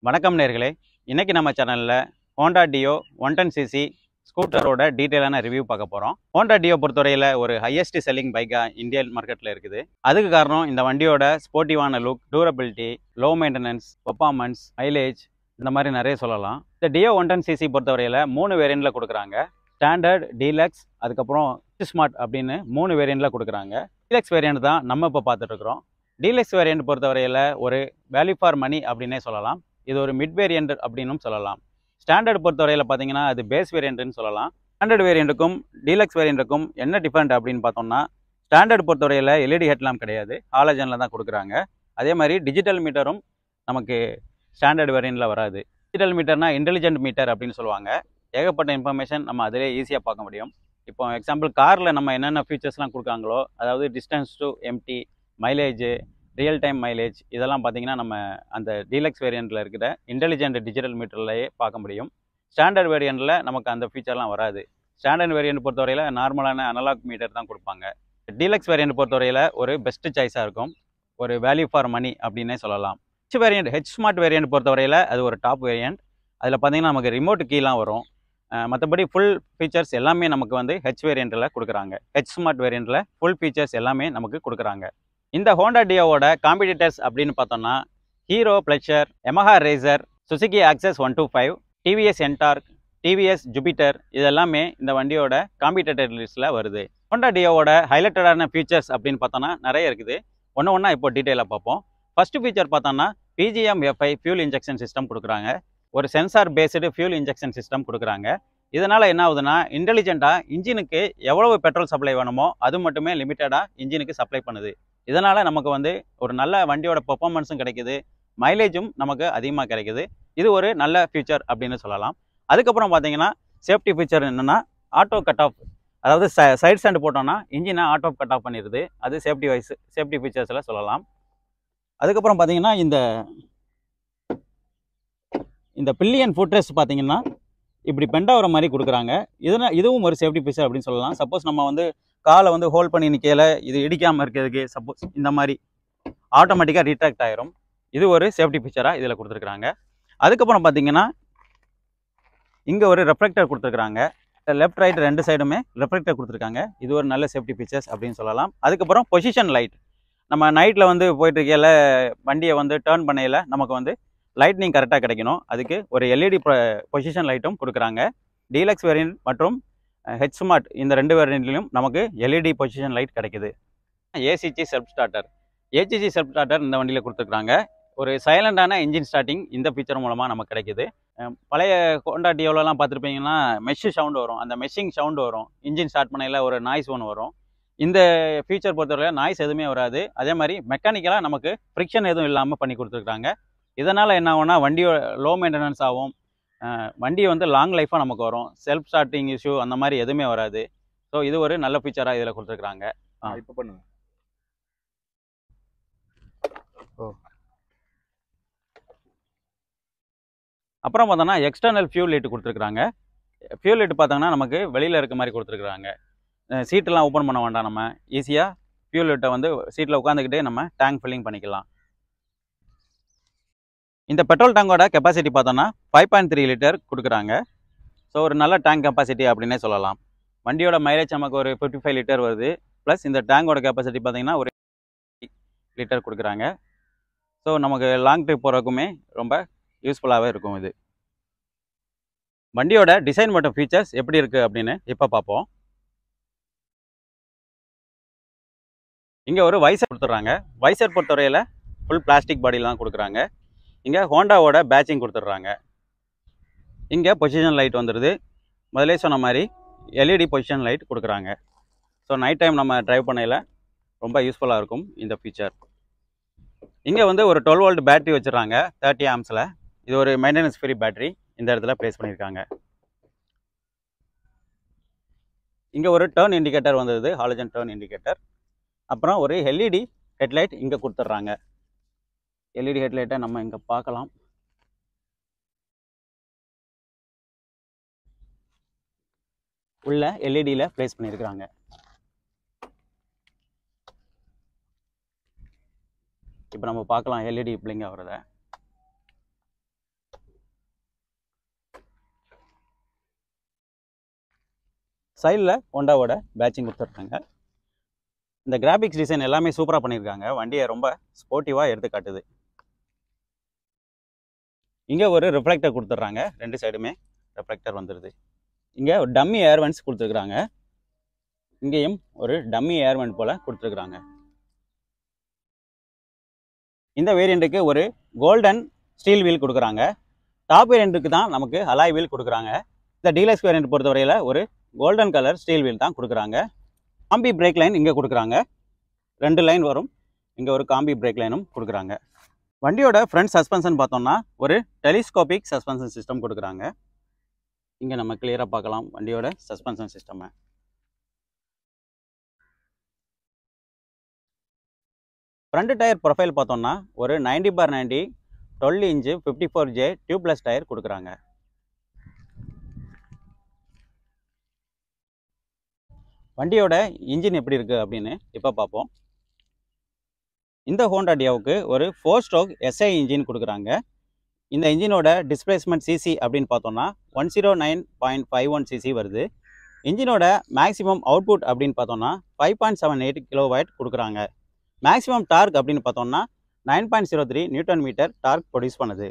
வணக்கம் நேர்களே. இன்னைக்கு நம்ம சேனலில் ஹோண்டா டியோ 110cc ஸ்கூட்டரோட டீட்டெயிலான ரிவ்யூ பார்க்க போகிறோம். ஹோண்டா டியோ பொறுத்தவரையில் ஒரு ஹையஸ்ட் செல்லிங் பைக்காக இந்தியன் மார்க்கெட்டில் இருக்குது. அதுக்கு காரணம் இந்த வண்டியோட ஸ்போர்ட்டிவான look, durability, low maintenance, performance, mileage, இந்த மாதிரி நிறைய சொல்லலாம். இந்த டியோ 110cc பொறுத்தவரையில் 3 வேரியண்ட்டில் கொடுக்குறாங்க. ஸ்டாண்டர்ட், டீலக்ஸ், அதுக்கப்புறம் ஸ்மார்ட் அப்படின்னு 3 வேரியண்ட்டில் கொடுக்குறாங்க. டீலக்ஸ் வேரியண்ட் தான் நம்ம இப்போ பார்த்துட்ருக்குறோம். டீலக்ஸ் வேரியண்ட் பொறுத்தவரையில் ஒரு வேல்யூ ஃபார் மணி அப்படின்னே சொல்லலாம். இது ஒரு மிட் வேரியண்ட் அப்படின்னும் சொல்லலாம். ஸ்டாண்டர்ட் பொறுத்தவரையில் பார்த்தீங்கன்னா அது பேஸ் வேரியண்ட்னு சொல்லலாம். ஸ்டாண்டர்ட் வேரியண்ட்டுக்கும் டீலக்ஸ் வேரியண்ட்டுக்கும் என்ன டிஃபரெண்ட் அப்படின்னு பார்த்தோம்னா, ஸ்டாண்டர்ட் பொறுத்தவரையில் எல்இடி ஹெட்லாம்ப் கிடையாது, ஹாலஜனில் தான் கொடுக்குறாங்க. அதே மாதிரி டிஜிட்டல் மீட்டரும் நமக்கு ஸ்டாண்டர்ட் வேரியண்ட்டில் வராது. டிஜிட்டல் மீட்டர்னா இன்டெலிஜென்ட் மீட்டர் அப்படின்னு சொல்லுவாங்க. ஏகப்பட்ட இன்ஃபர்மேஷன் நம்ம அதிலே ஈஸியாக பார்க்க முடியும். இப்போ எக்ஸாம்பிள் காரில் நம்ம என்னென்ன ஃபீச்சர்ஸ்லாம் கொடுக்காங்களோ, அதாவது distance to empty, mileage, real time mileage, இதெல்லாம் பார்த்தீங்கன்னா நம்ம அந்த டீலக்ஸ் வேரியண்ட்டில் இருக்கிற இன்டெலிஜென்ட் டிஜிட்டல் மீட்டர்லேயே பார்க்க முடியும். ஸ்டாண்டர்ட் வேரியண்ட்டில் நமக்கு அந்த ஃபீச்சர்லாம் வராது. ஸ்டாண்டர்ட் வேரியண்ட் பொறுத்தவரையில் நார்மலான அனலாக் மீட்டர் தான் கொடுப்பாங்க. டீலக்ஸ் வேரியண்ட் பொறுத்தவரையில் ஒரு பெஸ்ட் சாய்ஸாக இருக்கும், ஒரு வேல்யூ ஃபார் மணி அப்படின்னே சொல்லலாம். ஹெச் ஸ்மார்ட் வேரியண்ட் பொறுத்தவரையில் அது ஒரு டாப் வேரியண்ட். அதில் பார்த்தீங்கன்னா நமக்கு ரிமோட் கீலாம் வரும். மற்றபடி ஃபுல் ஃபீச்சர்ஸ் எல்லாமே நமக்கு வந்து ஹெச் வேரியண்ட்டில் கொடுக்குறாங்க. ஹெச் ஸ்மார்ட் வேரியண்ட்டில் ஃபுல் ஃபீச்சர்ஸ் எல்லாமே நமக்கு கொடுக்குறாங்க. இந்த ஹோண்டா டியோவோட காம்படிட்டர்ஸ் அப்படின்னு பார்த்தோம்னா Hero Pleasure, Yamaha RayZR, Suzuki Access 125, TVS Ntorq, TVS Jupiter, இதெல்லாமே இந்த வண்டியோட காம்படிட்டர் லிஸ்ட்டில் வருது. ஹோண்டா டியோவோட ஹைலைட்டடான ஃபீச்சர்ஸ் அப்படின்னு பார்த்தோன்னா நிறைய இருக்குது. ஒன்றா இப்போ டீட்டெயிலாக பார்ப்போம். ஃபர்ஸ்ட் ஃபீச்சர் பார்த்தோன்னா PGM-FI ஃபியூல் இன்ஜெக்ஷன் சிஸ்டம் கொடுக்குறாங்க. ஒரு sensor based fuel injection system கொடுக்குறாங்க. இதனால் என்ன ஆகுதுன்னா, இன்டெலிஜென்ட்டாக இன்ஜினுக்கு எவ்வளவு பெட்ரோல் சப்ளை வேணுமோ அது மட்டுமே லிமிட்டடாக இன்ஜினுக்கு சப்ளை பண்ணுது. இதனால் நமக்கு வந்து ஒரு நல்ல வண்டியோட பெர்ஃபார்மன்ஸும் கிடைக்குது, மைலேஜும் நமக்கு அதிகமாக கிடைக்குது. இது ஒரு நல்ல ஃபீச்சர் அப்படின்னு சொல்லலாம். அதுக்கப்புறம் பார்த்தீங்கன்னா சேஃப்டி ஃபீச்சர் என்னென்னா, ஆட்டோ கட் ஆஃப், அதாவது சைட் ஸ்டாண்ட் போட்டோன்னா இன்ஜினை ஆட்டோ கட் ஆஃப் பண்ணிடுது. அது சேஃப்டி ஃபீச்சர்ஸில் சொல்லலாம். அதுக்கப்புறம் பார்த்தீங்கன்னா இந்த பில்லியன் ஃபுட்ரெஸ்ட் பார்த்தீங்கன்னா இப்படி பெண்டாகிற மாதிரி கொடுக்குறாங்க. இதுவும் ஒரு சேஃப்டி ஃபீச்சர் அப்படின்னு சொல்லலாம். சப்போஸ் நம்ம வந்து காலை வந்து ஹோல்ட் பண்ணி நிற்கல, இது இடிக்காமல் இருக்கிறதுக்கு சப்போஸ் இந்த மாதிரி ஆட்டோமேட்டிக்காக ரீட்ராக்ட் ஆயிரும். இது ஒரு சேஃப்டி ஃபீச்சராக இதில் கொடுத்துருக்குறாங்க. அதுக்கப்புறம் பார்த்தீங்கன்னா இங்கே ஒரு ரெஃப்ளெக்டர் கொடுத்துருக்குறாங்க. லெஃப்ட் ரைட் 2 சைடுமே ரெஃப்ளெக்டர் கொடுத்துருக்காங்க. இது ஒரு நல்ல சேஃப்டி ஃபீச்சர்ஸ் அப்படின்னு சொல்லலாம். அதுக்கப்புறம் பொசிஷன் லைட், நம்ம நைட்டில் வந்து போயிட்டு இருக்கையில் வண்டியை வந்து டேர்ன் பண்ணையில் நமக்கு வந்து லைட்னிங் கரெக்டாக கிடைக்கணும். அதுக்கு ஒரு எல்இடி பொசிஷன் லைட்டும் கொடுக்குறாங்க. டீலக்ஸ் வேரியண்ட் மற்றும் ஹெச் ஸ்மார்ட் இந்த 2 வேரியண்ட்லையும் நமக்கு எல்இடி பொசிஷன் லைட் கிடைக்குது. ஏசிஜி செல்ஃப் ஸ்டார்டர், இந்த வண்டியில் கொடுத்துருக்குறாங்க. ஒரு சைலண்டான இன்ஜின் ஸ்டார்டிங் இந்த ஃபீச்சர் மூலமாக நமக்கு கிடைக்குது. பழைய ஹோண்டா டியோலலாம் பார்த்துருப்பீங்கன்னா மெஷ் சவுண்டு வரும், அந்த மெஷ்ஷிங் சவுண்டு வரும். இன்ஜின் ஸ்டார்ட் பண்ணையில் ஒரு நாய்ஸ் ஒன்று வரும். இந்த ஃபீச்சர் பொறுத்தவரை நாய்ஸ் எதுவுமே வராது. அதே மாதிரி மெக்கானிக்கலாக நமக்கு ஃப்ரிக்ஷன் எதுவும் இல்லாமல் பண்ணி கொடுத்துருக்காங்க. இதனால் என்ன ஆகும்னா வண்டியோட லோ மெயின்டெனன்ஸ் ஆகும், வண்டி வந்து லாங் லைஃபாக நமக்கு வரும். செல்ஃப் ஸ்டார்டிங் இஷ்யூ அந்த மாதிரி எதுவுமே வராது. ஸோ இது ஒரு நல்ல ஃபீச்சராக இதில் கொடுத்துருக்குறாங்க. இப்போ பண்ணுங்க. அப்புறம் பார்த்தோன்னா எக்ஸ்டர்னல் ஃபியூல் லைட் கொடுத்துருக்குறாங்க. ஃபியூல் லைட் பார்த்தோங்கன்னா நமக்கு வெளியில் இருக்க மாதிரி கொடுத்துருக்குறாங்க. சீட்டெல்லாம் ஓப்பன் பண்ண வேண்டாம், நம்ம ஈஸியாக ஃபியூல் லைட்டை வந்து சீட்டில் உட்காந்துக்கிட்டே நம்ம டேங்க் ஃபில்லிங் பண்ணிக்கலாம். இந்த பெட்ரோல் டேங்கோட கெப்பாசிட்டி பார்த்தோன்னா 5.3 லிட்டர் கொடுக்குறாங்க. ஸோ ஒரு நல்ல டேங்க் கெப்பாசிட்டி அப்படின்னே சொல்லலாம். வண்டியோட மைலேஜ் நமக்கு ஒரு 55 லிட்டர் வருது. ப்ளஸ் இந்த டேங்கோட கெப்பாசிட்டி பார்த்தீங்கன்னா ஒரு லிட்டர் கொடுக்குறாங்க. ஸோ நமக்கு லாங் ட்ரிப் போகிறதுக்குமே ரொம்ப யூஸ்ஃபுல்லாகவே இருக்கும். இது வண்டியோட டிசைன் மற்றும் ஃபீச்சர்ஸ் எப்படி இருக்குது அப்படின்னு இப்போ பார்ப்போம். இங்கே ஒரு வைசர் கொடுத்துட்றாங்க. வைசர் பொறுத்தவரையில் ஃபுல் பிளாஸ்டிக் பாடியில் தான் கொடுக்குறாங்க. இங்கே ஹோண்டாவோட பேட்சிங் கொடுத்துட்றாங்க. இங்கே பொசிஷன் லைட் வந்துடுது. முதலே சொன்ன மாதிரி எல்இடி பொசிஷன் லைட் கொடுக்குறாங்க. ஸோ நைட் டைம் நம்ம ட்ரைவ் பண்ணையில் ரொம்ப யூஸ்ஃபுல்லாக இருக்கும் இந்த ஃபீச்சர். இங்கே வந்து ஒரு 12 வோல்ட் பேட்டரி வச்சுருக்காங்க 30 ஆம்ஸில். இது ஒரு மெயின்டெனன்ஸ் ஃப்ரீ பேட்டரி இந்த இடத்துல ப்ளேஸ் பண்ணியிருக்காங்க. இங்கே ஒரு டர்ன் இண்டிகேட்டர் வந்தது, ஹாலஜன் டர்ன் இண்டிகேட்டர். அப்புறம் ஒரு எல்இடி ஹெட்லைட் இங்கே கொடுத்துட்றாங்க. எல்இடி ஹெட்லைட்டை நம்ம இங்கே பார்க்கலாம். உள்ள எல்இடியில் ப்ளேஸ் பண்ணியிருக்கிறாங்க. இப்போ நம்ம பார்க்கலாம் எல்இடி பிளிங்க் ஆகிறத. சைடில் ஹோண்டாவோட பேட்சிங் கொடுத்துருக்காங்க. இந்த கிராபிக்ஸ் டிசைன் எல்லாமே சூப்பராக பண்ணியிருக்காங்க. வண்டியை ரொம்ப ஸ்போர்ட்டிவாக எடுத்து காட்டுது. இங்கே ஒரு ரிஃப்ளெக்டர் கொடுத்துட்றாங்க. 2 சைடுமே ரிஃப்ளெக்டர் வந்துடுது. இங்கே ஒரு டம்மி ஏர்வென்ட்ஸ் கொடுத்துருக்குறாங்க. இங்கேயும் ஒரு டம்மி ஏர்வென்ட் போல் கொடுத்துருக்குறாங்க. இந்த வேரியண்ட்டுக்கு ஒரு கோல்டன் ஸ்டீல் வீல் கொடுக்குறாங்க. டாப் வேரியண்ட்டுக்கு தான் நமக்கு அலாய் வீல் கொடுக்குறாங்க. இந்த டீலக்ஸ் வேரியண்ட் பொறுத்தவரையில் ஒரு கோல்டன் கலர் ஸ்டீல் வீல் தான் கொடுக்குறாங்க. காம்பி பிரேக் லைன் இங்கே கொடுக்குறாங்க. 2 லைன் வரும். இங்கே ஒரு காம்பி பிரேக் லைனும் கொடுக்குறாங்க. வண்டியோட ஃப்ரண்ட் சஸ்பென்ஷன் பார்த்தோம்னா ஒரு டெலிஸ்கோபிக் சஸ்பென்ஷன் சிஸ்டம் கொடுக்குறாங்க. இங்கே நம்ம கிளியராக பார்க்கலாம் வண்டியோட சஸ்பென்ஷன் சிஸ்டமை. ஃப்ரண்ட் டயர் ப்ரொஃபைல் பார்த்தோம்னா ஒரு 90/90 12 இன்ச்சு 54J டியூப்லெஸ் டயர் கொடுக்குறாங்க. வண்டியோட இன்ஜின் எப்படி இருக்குது அப்படின்னு இப்போ பார்ப்போம். இந்த ஹோண்டா டியோவுக்கு ஒரு 4 ஸ்ட்ரோக் SI இன்ஜின் கொடுக்குறாங்க. இந்த இன்ஜினோட டிஸ்பிளேஸ்மெண்ட் சிசி அப்படின்னு பார்த்தோம்னா 109.51 cc வருது. இன்ஜினோட மேக்ஸிமம் அவுட்புட் அப்படின்னு பார்த்தோம்னா 5.78 kW கொடுக்குறாங்க. மேக்ஸிமம் டார்க் அப்படின்னு பார்த்தோம்னா 9.03 Nm டார்க் ப்ரொடியூஸ் பண்ணுது.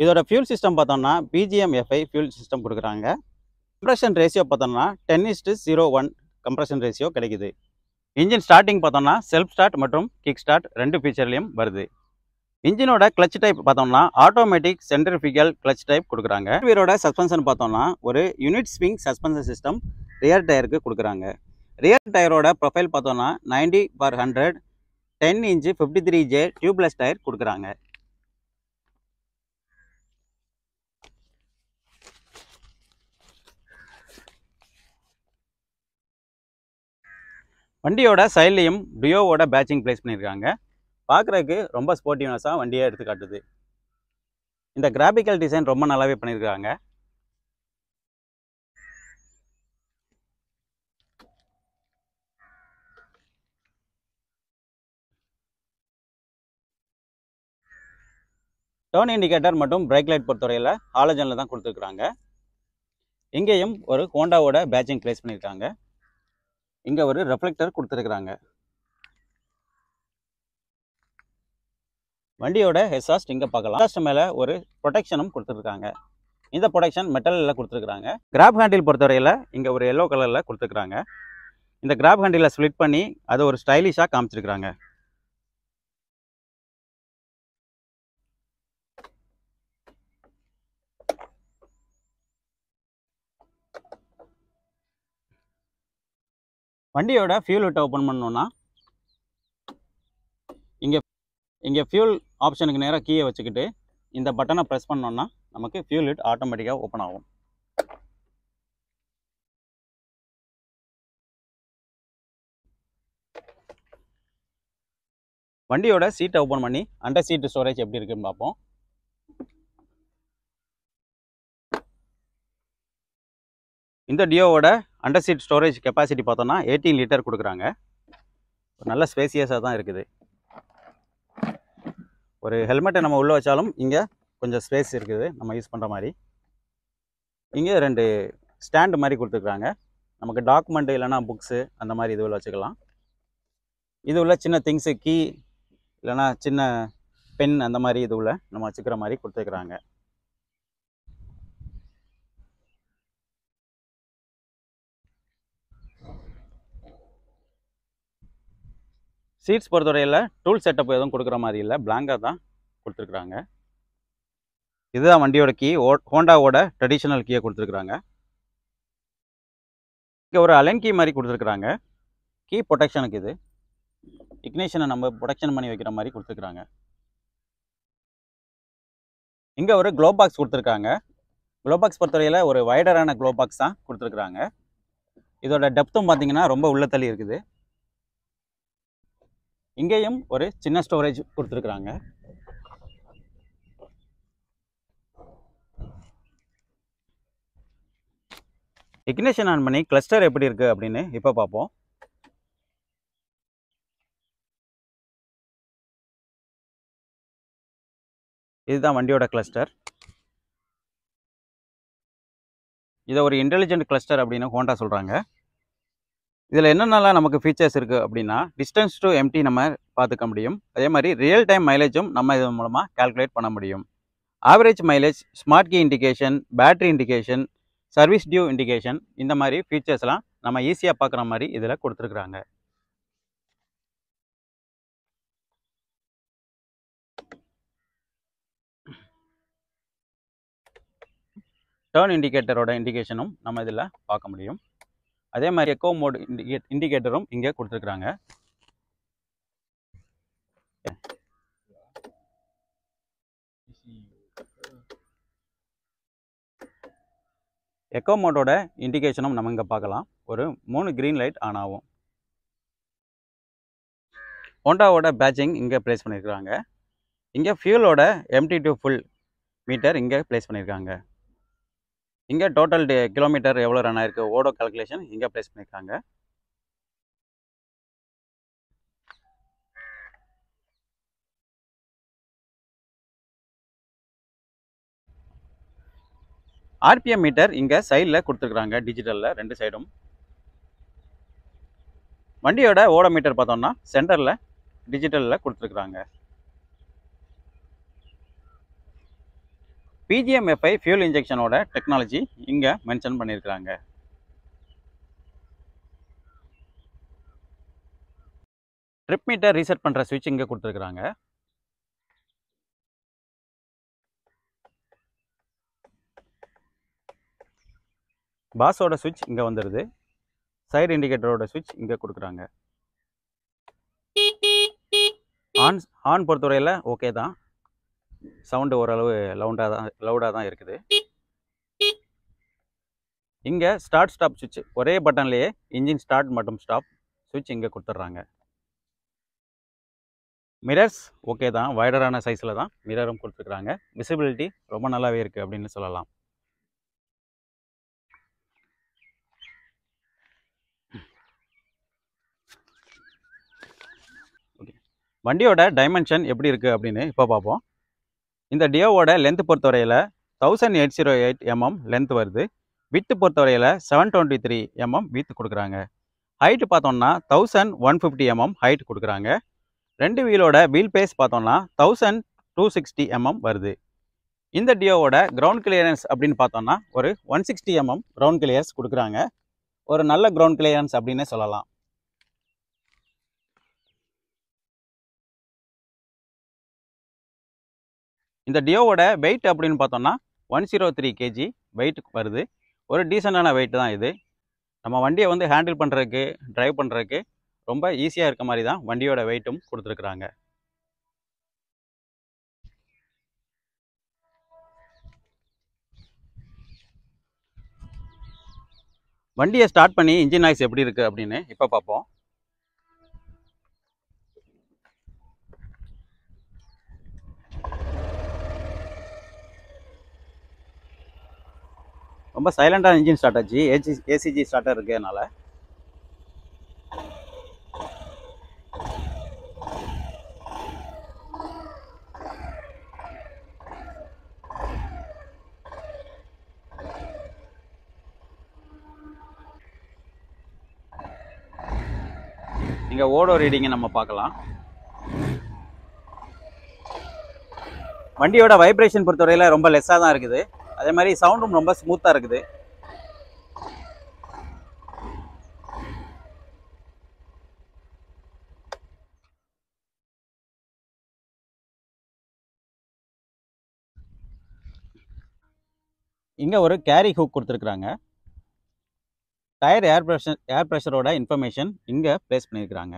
இதோட ஃபியூல் சிஸ்டம் பார்த்தோம்னா PGM-FI ஃபியூல் சிஸ்டம் கொடுக்குறாங்க. கம்ப்ரஷன் ரேஷியோ பார்த்தோம்னா 10:01 கம்ப்ரஷன் ரேஷியோ கிடைக்குது. இன்ஜின் ஸ்டார்டிங் பார்த்தோம்னா செல்ஃப் ஸ்டார்ட் மற்றும் கிக் ஸ்டார்ட் 2 ஃபீச்சர்லையும் வருது. இன்ஜினோட கிளச் டைப் பார்த்தோம்னா ஆட்டோமேட்டிக் சென்ட்ரிஃபிகல் கிளச் டைப் கொடுக்குறாங்க. வீரோட சஸ்பென்ஷன் பார்த்தோம்னா ஒரு unit swing suspension system rear டயருக்கு கொடுக்குறாங்க. ரியர் டயரோட ப்ரொஃபைல் பார்த்தோம்னா 90/100 10 இன்ச்சு 53J டியூப்லெஸ் டயர் கொடுக்குறாங்க. வண்டியோட சைட்லையும் டியோவோட பேட்சிங் பிளேஸ் பண்ணியிருக்காங்க. பார்க்குறதுக்கு ரொம்ப ஸ்போர்ட்டிவ்னஸாக வண்டியை எடுத்து காட்டுது. இந்த கிராபிக்கல் டிசைன் ரொம்ப நல்லாவே பண்ணியிருக்காங்க. டர்ன் இண்டிகேட்டர் மற்றும் பிரேக் லைட் பொறுத்தவரையில் ஹாலஜனில் தான் கொடுத்துருக்குறாங்க. இங்கேயும் ஒரு ஹோண்டாவோட பேட்சிங் பிளேஸ் பண்ணியிருக்காங்க. இங்கே ஒரு ரெஃப்ளெக்டர் கொடுத்துருக்குறாங்க. வண்டியோட எக்ஸாஸ்ட் இங்கே பார்க்கலாம். எக்ஸாஸ்ட் மேலே ஒரு ப்ரொடெக்ஷனும் கொடுத்துருக்காங்க. இந்த ப்ரொடெக்ஷன் மெட்டலில் கொடுத்துருக்குறாங்க. கிராப் ஹேண்டில் பொறுத்தவரையில் இங்கே ஒரு எல்லோ கலரில் கொடுத்துருக்குறாங்க. இந்த கிராப் ஹேண்டிலை ஸ்ப்ளிட் பண்ணி அதை ஒரு ஸ்டைலிஷாக காமிச்சிருக்கிறாங்க. வண்டியோட ஃபியூல் விட்டை ஓப்பன் பண்ணோன்னா இங்கே ஃபியூல் ஆப்ஷனுக்கு நேராக கீயை வச்சுக்கிட்டு இந்த பட்டனை ப்ரெஸ் பண்ணோன்னா நமக்கு ஃபியூல் லிட் ஆட்டோமேட்டிக்காக ஓப்பன் ஆகும். வண்டியோட சீட்டை ஓப்பன் பண்ணி அண்டர் சீட் ஸ்டோரேஜ் எப்படி இருக்குன்னு பார்ப்போம். இந்த டியோவோட அண்டர் சீட் ஸ்டோரேஜ் கெப்பாசிட்டி பார்த்தோன்னா 18 லிட்டர் கொடுக்குறாங்க. நல்ல ஸ்பேசியஸாக தான் இருக்குது. ஒரு ஹெல்மெட்டை நம்ம உள்ளே வச்சாலும் இங்கே கொஞ்சம் ஸ்பேஸ் இருக்குது நம்ம யூஸ் பண்ணுற மாதிரி. இங்கே 2 ஸ்டாண்டு மாதிரி கொடுத்துருக்குறாங்க. நமக்கு டாக்குமெண்ட் இல்லைனா புக்ஸு அந்த மாதிரி இது உள்ள வச்சுக்கலாம். இது உள்ள சின்ன திங்ஸு கீ இல்லைனா சின்ன பென் அந்த மாதிரி இது உள்ள நம்ம வச்சுக்கிற மாதிரி கொடுத்துருக்குறாங்க. சீட்ஸ் பொறுத்தவரையில் டூல் செட்டப் எதுவும் கொடுக்குற மாதிரி இல்லை, பிளாங்காக தான் கொடுத்துருக்குறாங்க. இதுதான் வண்டியோட கீ. ஹோண்டாவோட ட்ரெடிஷ்னல் கீயை கொடுத்துருக்குறாங்க. இங்கே ஒரு அலைன் கீ மாதிரி கொடுத்துருக்குறாங்க. கீ ப்ரொடெக்ஷனுக்கு இது இக்னிஷனை நம்ம ப்ரொடெக்ஷன் பண்ணி வைக்கிற மாதிரி கொடுத்துருக்குறாங்க. இங்கே ஒரு க்ளோ பாக்ஸ் கொடுத்துருக்காங்க. க்ளோ பாக்ஸ் பொறுத்தவரையில் ஒரு வைடரான க்ளோ பாக்ஸ் தான் கொடுத்துருக்குறாங்க. இதோட டெப்த்தும் பார்த்தீங்கன்னா ரொம்ப உள்ள தள்ளி இருக்குது. இங்கேயும் ஒரு சின்ன ஸ்டோரேஜ் கொடுத்துருக்குறாங்க. இக்னிஷன் ஆன் பண்ணி கிளஸ்டர் எப்படி இருக்குது அப்படின்னு இப்போ பார்ப்போம். இதுதான் வண்டியோட கிளஸ்டர். இதை ஒரு இன்டெலிஜென்ட் கிளஸ்டர் அப்படின்னு ஹோண்டா சொல்கிறாங்க. இதில் என்னென்னலாம் நமக்கு ஃபீச்சர்ஸ் இருக்குது அப்படின்னா, டிஸ்டன்ஸ் டு எம்டி நம்ம பார்த்துக்க முடியும். அதே மாதிரி ரியல் டைம் மைலேஜும் நம்ம இது மூலமாக கால்குலேட் பண்ண முடியும். Average mileage, smart key indication, battery indication, service due indication, இந்த மாதிரி ஃபீச்சர்ஸ்லாம் நம்ம ஈஸியாக பார்க்குற மாதிரி இதில் கொடுத்துருக்குறாங்க. டர்ன் இண்டிகேட்டரோட இண்டிகேஷனும் நம்ம இதில் பார்க்க முடியும். அதே மாதிரி எக்கோ மோட் இண்டிகேட்டரும் இங்கே கொடுத்துருக்குறாங்க. எக்கோ மோட்டோட இண்டிகேஷனும் நம்ம இங்கே பார்க்கலாம். ஒரு 3 க்ரீன் லைட் ஆன் ஆகும். ஹோண்டாவோட பேட்சிங் இங்கே ப்ளேஸ் பண்ணியிருக்கிறாங்க. இங்கே ஃபியூலோட எம்டி டு ஃபுல் மீட்டர் இங்கே ப்ளேஸ் பண்ணியிருக்காங்க. இங்கே டோட்டல் கிலோமீட்டர் எவ்வளோ ரன் ஆயிருக்கு ஓடோ கால்குலேஷன் இங்கே ப்ளேஸ் பண்ணியிருக்காங்க. ஆர்பிஎம் மீட்டர் இங்கே சைடில் கொடுத்துருக்குறாங்க, டிஜிட்டலில் 2 சைடும். வண்டியோட ஓடோ மீட்டர் பார்த்தோம்னா சென்டரில் டிஜிட்டலில் கொடுத்துருக்குறாங்க. பிஜிஎம்எஃப்ஐ ஃபியூல் இன்ஜெக்ஷனோட டெக்னாலஜி இங்கே மென்ஷன் பண்ணியிருக்கிறாங்க. ட்ரிப் மீட்டர் ரீசெட் பண்ணுற சுவிட்ச் இங்கே கொடுத்துருக்குறாங்க. பாஸோட சுவிட்ச் இங்கே வந்துடுது. சைடு இண்டிகேட்டரோட சுவிட்ச் இங்கே கொடுக்குறாங்க. ஹார்ன் பொறுத்தவரையில் ஓகே தான், சவுண்டு ஓரளவு லவுடாக தான் இருக்குது. இங்கே ஸ்டார்ட் ஸ்டாப் சுவிட்ச் ஒரே பட்டன்லேயே இன்ஜின் ஸ்டார்ட் மற்றும் ஸ்டாப் சுவிட்ச் இங்கே கொடுத்துட்றாங்க. மிரர்ஸ் ஓகே தான், வைடரான சைஸில் தான் மிரரும் கொடுத்துருக்குறாங்க. விசிபிலிட்டி ரொம்ப நல்லாவே இருக்குது அப்படின்னு சொல்லலாம். ஓகே, வண்டியோட டைமென்ஷன் எப்படி இருக்குது அப்படின்னு இப்போ பார்ப்போம். இந்த டியோவோட லென்த் பொறுத்தவரையில் 1808 mm லென்த் வருது. வித்து பொறுத்தவரையில் 723 mm வித்து கொடுக்குறாங்க. ஹைட்டு பார்த்தோம்னா 1150 mm ஹைட் கொடுக்குறாங்க. 2 வீலோட வீல் பேஸ் பார்த்தோம்னா 1260 mm வருது. இந்த டியோவோட கிரவுண்ட் கிளியரன்ஸ் அப்படின்னு பார்த்தோம்னா ஒரு 160 mm கிரவுண்ட் கிளியரன்ஸ் கொடுக்குறாங்க. ஒரு நல்ல கிரவுண்ட் கிளியரன்ஸ் அப்படின்னு சொல்லலாம். இந்த டியோவோட வெயிட் அப்படின்னு பார்த்தோம்னா 103 kg வெயிட் வருது. ஒரு டீசெண்டான வெயிட் தான் இது. நம்ம வண்டியை வந்து ஹேண்டில் பண்ணுறதுக்கு, ட்ரைவ் பண்ணுறதுக்கு ரொம்ப ஈஸியாக இருக்க மாதிரி தான் வண்டியோட வெயிட்டும் கொடுத்துருக்குறாங்க. வண்டியை ஸ்டார்ட் பண்ணி இன்ஜின் நாய்ஸ் எப்படி இருக்குது அப்படின்னு இப்போ பார்ப்போம். ரொம்ப சைலண்டாக இன்ஜின் ஸ்டார்ட் ஆச்சு, ஏசிஜி ஸ்டார்டர் இருக்கிறதுனால. இங்கே ஓடோ ரீடிங்கை நம்ம பார்க்கலாம். வண்டியோட வைப்ரேஷன் பொறுத்தவரையில் ரொம்ப லெஸ்ஸாக தான் இருக்குது. அதே மாதிரி சவுண்டும் ரொம்ப ஸ்மூத்தாக இருக்குது. இங்கே ஒரு கேரி ஹூக் கொடுத்துருக்குறாங்க. டயர் ஏர் ப்ரெஷரோட இன்ஃபர்மேஷன் இங்கே ப்ளேஸ் பண்ணியிருக்கிறாங்க.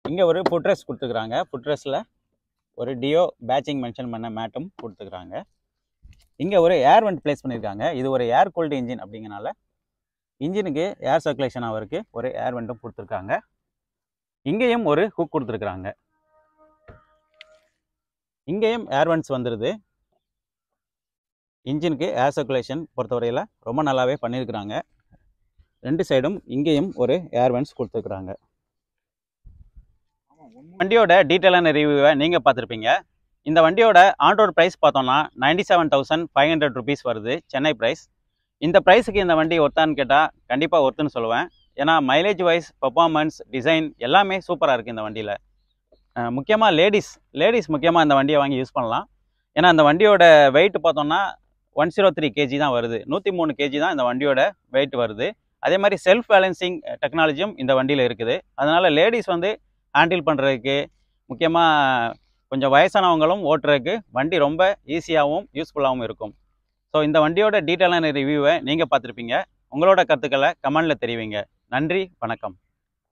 இங்கே ஒரு ஃபுட்ரெஸ்ட் கொடுத்துருக்குறாங்க. ஃபுட்ரெஸ்ட்டில் ஒரு டியோ பேட்சிங் மென்ஷன் பண்ண மேட்டும் கொடுத்துருக்குறாங்க. இங்கே ஒரு ஏர் வெண்ட் ப்ளேஸ் பண்ணியிருக்காங்க. இது ஒரு ஏர் கூல்டு இன்ஜின் அப்படிங்கிறனால இன்ஜினுக்கு ஏர் சர்க்குலேஷன் ஆகிறதுக்கு ஒரு ஏர் வெண்ட்டும் கொடுத்துருக்காங்க. இங்கேயும் ஒரு ஹூக் கொடுத்துருக்குறாங்க. இங்கேயும் ஏர் வெண்ட்ஸ் வந்துடுது. இன்ஜினுக்கு ஏர் சர்க்குலேஷன் பொறுத்தவரையில் ரொம்ப நல்லாவே பண்ணியிருக்கிறாங்க. 2 சைடும் இங்கேயும் ஒரு ஏர் வெண்ட்ஸ் கொடுத்துருக்குறாங்க. வண்டியோட டீட்டெயிலான ரிவ்யூவை நீங்கள் பார்த்துருப்பீங்க. இந்த வண்டியோட ஆன் ரோட் ப்ரைஸ் பார்த்தோம்னா 97,500 ருபீஸ் வருது, சென்னை ப்ரைஸ். இந்த ப்ரைஸுக்கு இந்த வண்டி ஒர்த்தான்னு கேட்டால் கண்டிப்பாக ஒர்த்துன்னு சொல்லுவேன். ஏன்னா மைலேஜ் வைஸ், பெர்ஃபார்மன்ஸ், டிசைன் எல்லாமே சூப்பராக இருக்குது இந்த வண்டியில். முக்கியமாக லேடிஸ் முக்கியமாக இந்த வண்டியை வாங்கி யூஸ் பண்ணலாம். ஏன்னா அந்த வண்டியோட வெயிட் பார்த்தோம்னா 103 kg தான் வருது. 103 kg தான் இந்த வண்டியோட வெயிட் வருது. அதே மாதிரி செல்ஃப் பேலன்சிங் டெக்னாலஜியும் இந்த வண்டியில் இருக்குது. அதனால் லேடிஸ் வந்து ஹேண்டில் பண்ணுறதுக்கு, முக்கியமாக கொஞ்சம் வயசானவங்களும் ஓட்டுறதுக்கு வண்டி ரொம்ப ஈஸியாகவும் யூஸ்ஃபுல்லாகவும் இருக்கும். ஸோ இந்த வண்டியோட டீட்டெயிலான ரிவ்யூவை நீங்கள் பார்த்துருப்பீங்க. உங்களோட கருத்துக்களை கமெண்டில் தெரிவிங்க. நன்றி, வணக்கம்.